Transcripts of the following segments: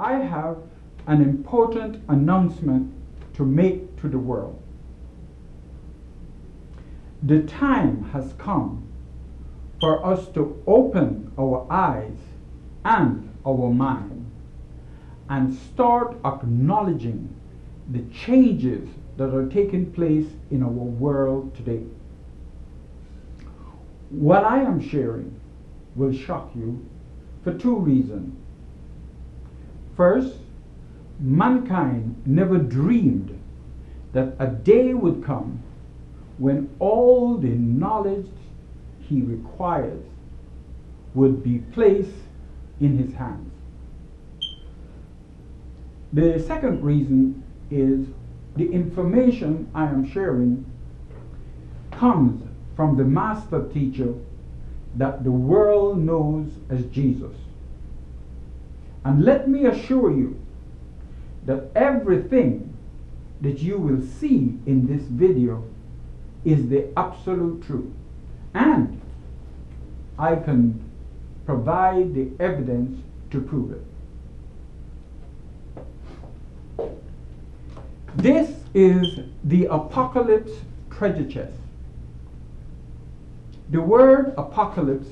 I have an important announcement to make to the world. The time has come for us to open our eyes and our mind and start acknowledging the changes that are taking place in our world today. What I am sharing will shock you for two reasons. First, mankind never dreamed that a day would come when all the knowledge he requires would be placed in his hands. The second reason is the information I am sharing comes from the master teacher that the world knows as Jesus. And let me assure you that everything that you will see in this video is the absolute truth. And I can provide the evidence to prove it. This is the apocalypse treasure chest. The word apocalypse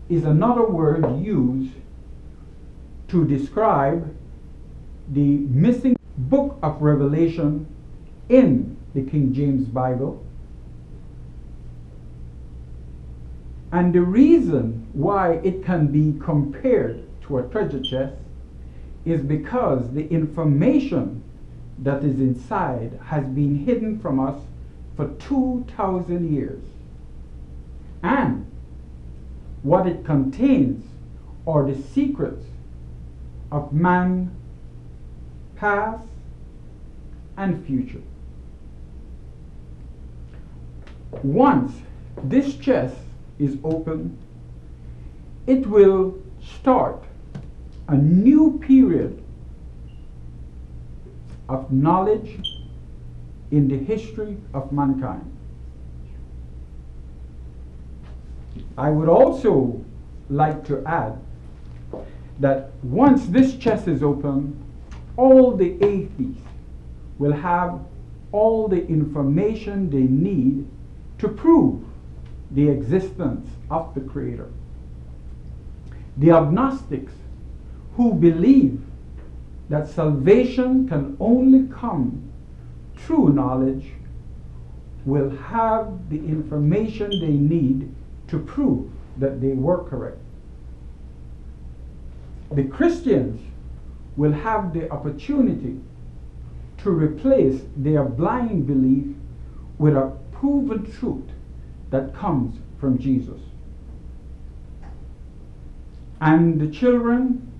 is another word used to describe the missing book of Revelation in the King James Bible. And the reason why it can be compared to a treasure chest is because the information that is inside has been hidden from us for 2,000 years. And what it contains are the secrets of man, past and future. Once this chest is open, it will start a new period of knowledge in the history of mankind. I would also like to add that once this chest is open, all the atheists will have all the information they need to prove the existence of the Creator. The agnostics, who believe that salvation can only come through knowledge, will have the information they need to prove that they were correct. The Christians will have the opportunity to replace their blind belief with a proven truth that comes from Jesus. And the children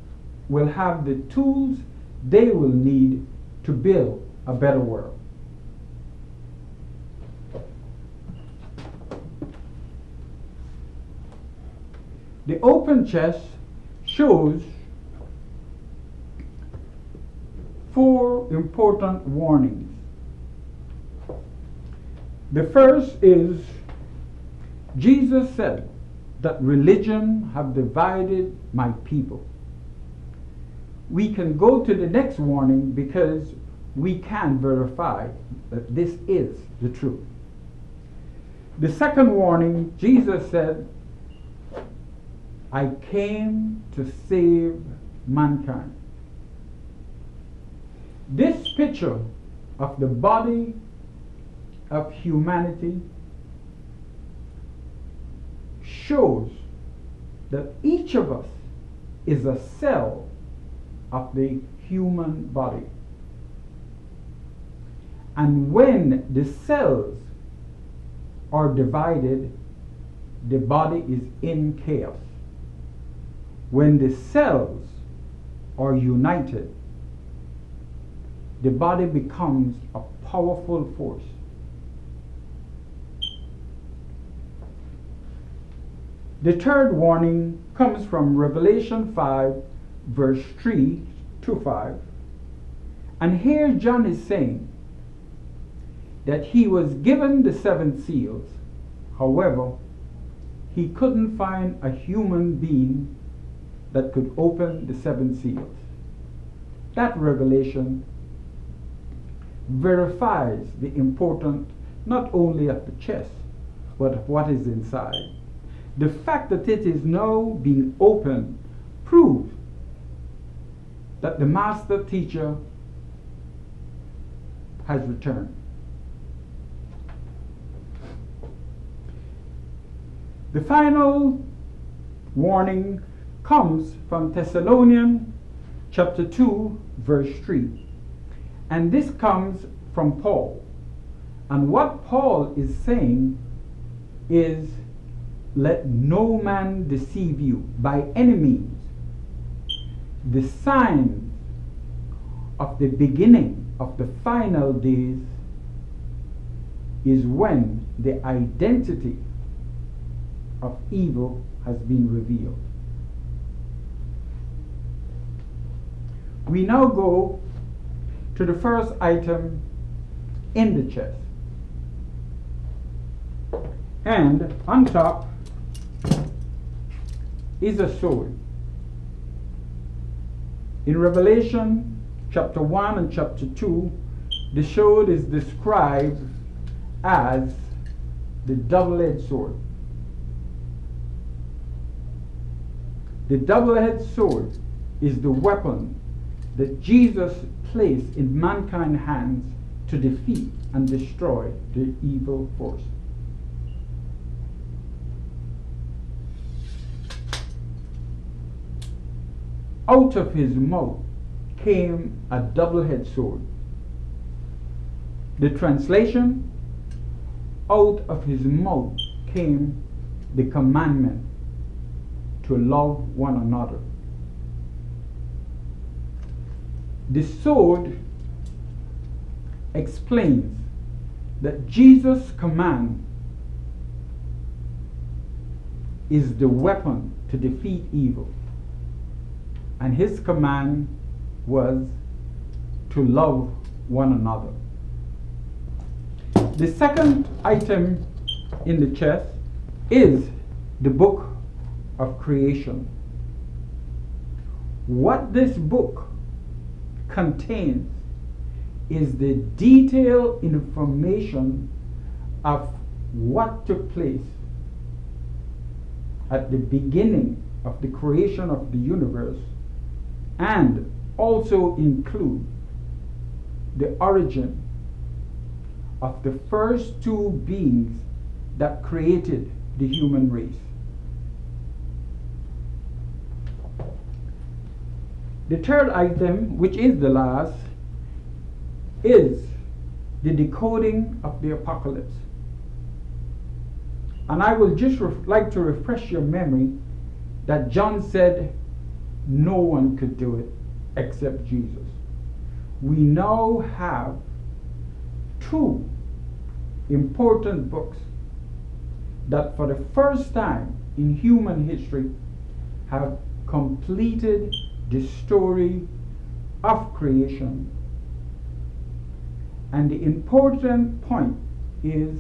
will have the tools they will need to build a better world. The open chest shows 4 important warnings. The first is, Jesus said that religion have divided my people. We can go to the next warning because we can verify that this is the truth. The second warning, Jesus said, I came to save mankind. This picture of the body of humanity shows that each of us is a cell of the human body. And when the cells are divided, the body is in chaos. When the cells are united, the body becomes a powerful force. The third warning comes from Revelation 5, verse 3 to 5. And here John is saying that he was given the 7 seals. However, he couldn't find a human being that could open the 7 seals. that revelation verifies the importance not only of the chest, but of what is inside. The fact that it is now being opened proves that the master teacher has returned. The final warning comes from Thessalonians chapter 2, verse 3. And this comes from Paul. And what Paul is saying is, let no man deceive you by any means. The sign of the beginning of the final days is when the identity of evil has been revealed. We now go to the first item in the chest. And on top is a sword. In Revelation chapter 1 and chapter 2, the sword is described as the double-edged sword. The double-edged sword is the weapon that Jesus placed in mankind's hands to defeat and destroy the evil force. Out of his mouth came a double-edged sword. The translation, out of his mouth came the commandment to love one another. The sword explains that Jesus' command is the weapon to defeat evil. And his command was to love one another. The second item in the chest is the book of creation. What this book contains is the detailed information of what took place at the beginning of the creation of the universe, and also include the origin of the first two beings that created the human race. The third item, which is the last, is the decoding of the apocalypse. And I will just like to refresh your memory that John said no one could do it except Jesus. We now have two important books that for the first time in human history have completed the story of creation. And the important point is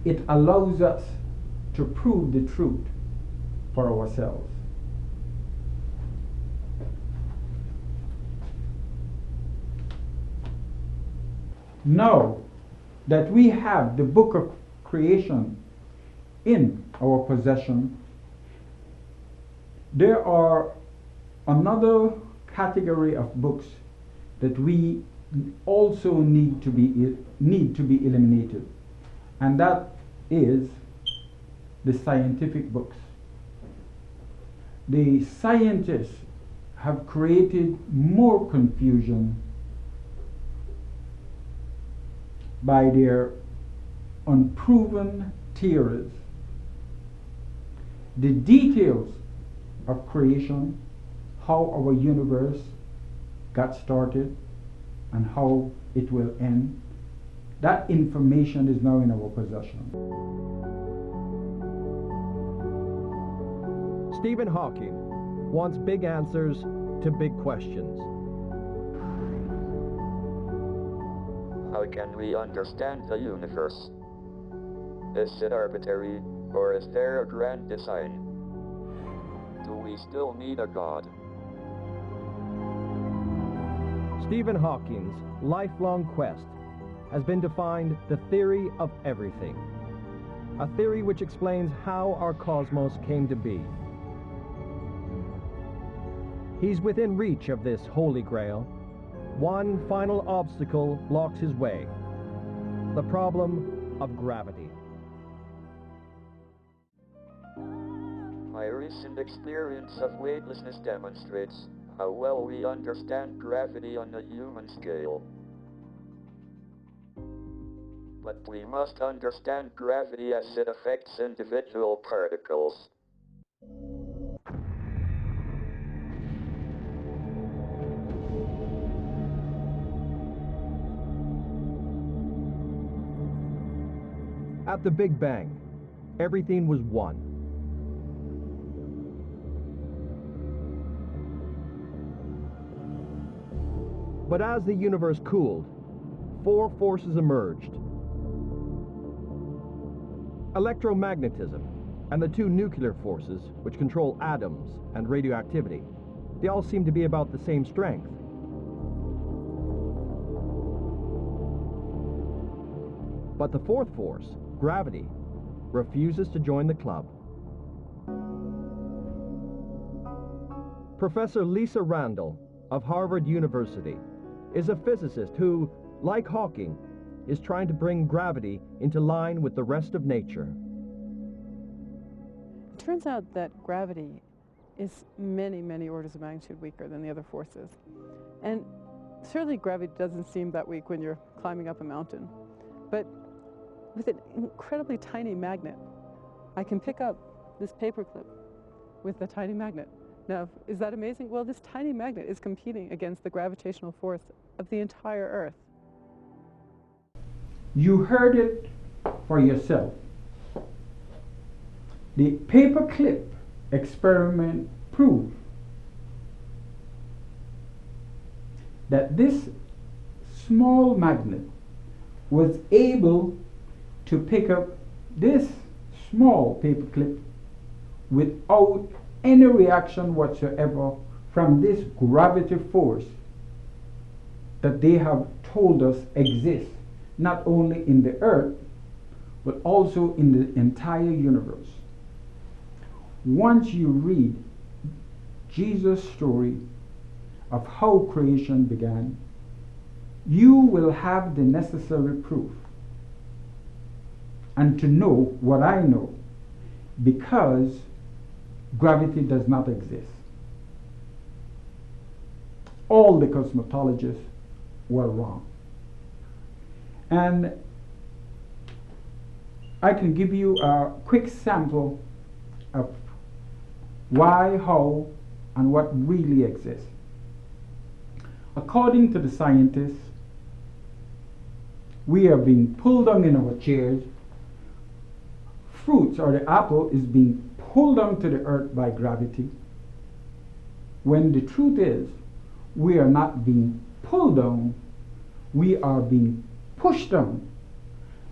it allows us to prove the truth for ourselves. Now that we have the book of creation in our possession, there are another category of books that we also need to be eliminated, and that is the scientific books. The scientists have created more confusion by their unproven theories. The details of creation, how our universe got started and how it will end, that information is now in our possession. Stephen Hawking wants big answers to big questions. How can we understand the universe? Is it arbitrary, or is there a grand design? Do we still need a God? Stephen Hawking's lifelong quest has been to find the theory of everything, a theory which explains how our cosmos came to be. He's within reach of this holy grail. One final obstacle blocks his way: the problem of gravity. My recent experience of weightlessness demonstrates how well we understand gravity on a human scale. But we must understand gravity as it affects individual particles. At the Big Bang, everything was one. But as the universe cooled, four forces emerged: electromagnetism and the two nuclear forces which control atoms and radioactivity. They all seem to be about the same strength. But the fourth force, gravity, refuses to join the club. Professor Lisa Randall of Harvard University is a physicist who, like Hawking, is trying to bring gravity into line with the rest of nature. It turns out that gravity is many, many orders of magnitude weaker than the other forces. And certainly gravity doesn't seem that weak when you're climbing up a mountain. But with an incredibly tiny magnet, I can pick up this paperclip with a tiny magnet. Now, is that amazing? Well, this tiny magnet is competing against the gravitational force of the entire Earth. You heard it for yourself. The paperclip experiment proved that this small magnet was able to pick up this small paperclip without any reaction whatsoever from this gravity force that they have told us exists not only in the earth but also in the entire universe. Once you read Jesus' story of how creation began, you will have the necessary proof and to know what I know, because gravity does not exist. All the cosmologists were wrong. And I can give you a quick sample of why, how, and what really exists. According to the scientists, we are being pulled down in our chairs. Fruits or the apple is being pulled down to the earth by gravity, when the truth is we are not being pulled down, we are being pushed down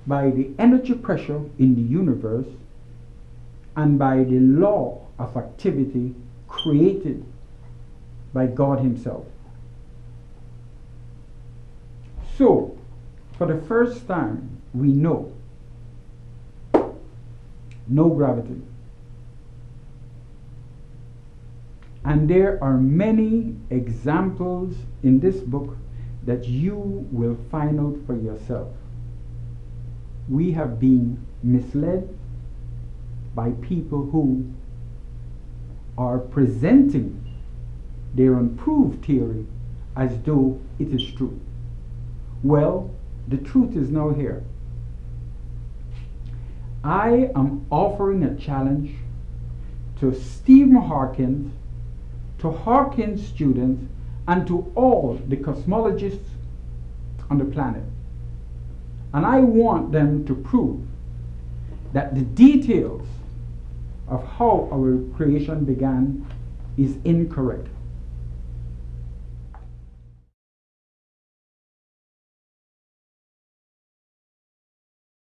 by the energy pressure in the universe and by the law of activity created by God Himself. So, for the first time, we know no gravity. And there are many examples in this book that you will find out for yourself. We have been misled by people who are presenting their unproved theory as though it is true. Well, the truth is now here. I am offering a challenge to Stephen Hawking, to Hawking's students, and to all the cosmologists on the planet. And I want them to prove that the details of how our creation began is incorrect.